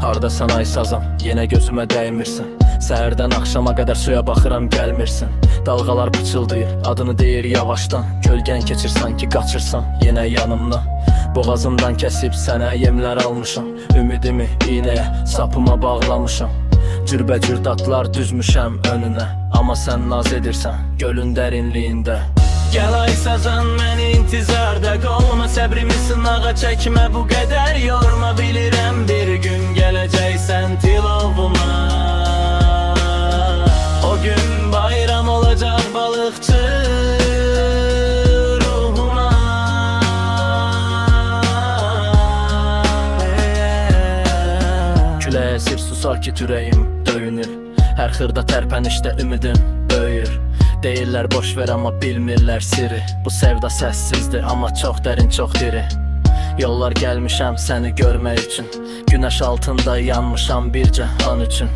Hardasan ay sazam, yenə gözümə dəymirsən. Səhərdən axşama qədər suya baxıram, gəlmirsən. Dalğalar pıçıldayır, adını deyir yavaşdan. Kölgən keçir sanki qaçırsan, yenə yanımdan. Boğazımdan kəsib sənə yemlər almışam. Ümidimi iynəyə, sapıma bağlamışam. Cürbəcür datlar düzmüşəm önünə. Amma sən naz edirsən, gölün dərinliyində. Gəl ay sazan, məni intizarda qolma. Səbrimi sınağa çəkmə, bu qədər yorma. Bilirəm bir gün gələcəksən tilovuma. O gün bayram olacaq balıqçı ruhuma. Küləyə əsir su sakit ürəyim döyünür. Hər xırda tərpənişdə ümidim böyür. Deyirlər boş ver amma bilmirlər siri. Bu sevda səssizdir amma çox dərin, çox diri. Yollar gəlmişəm səni görmək üçün. Günəş altında yanmışam bircə an üçün.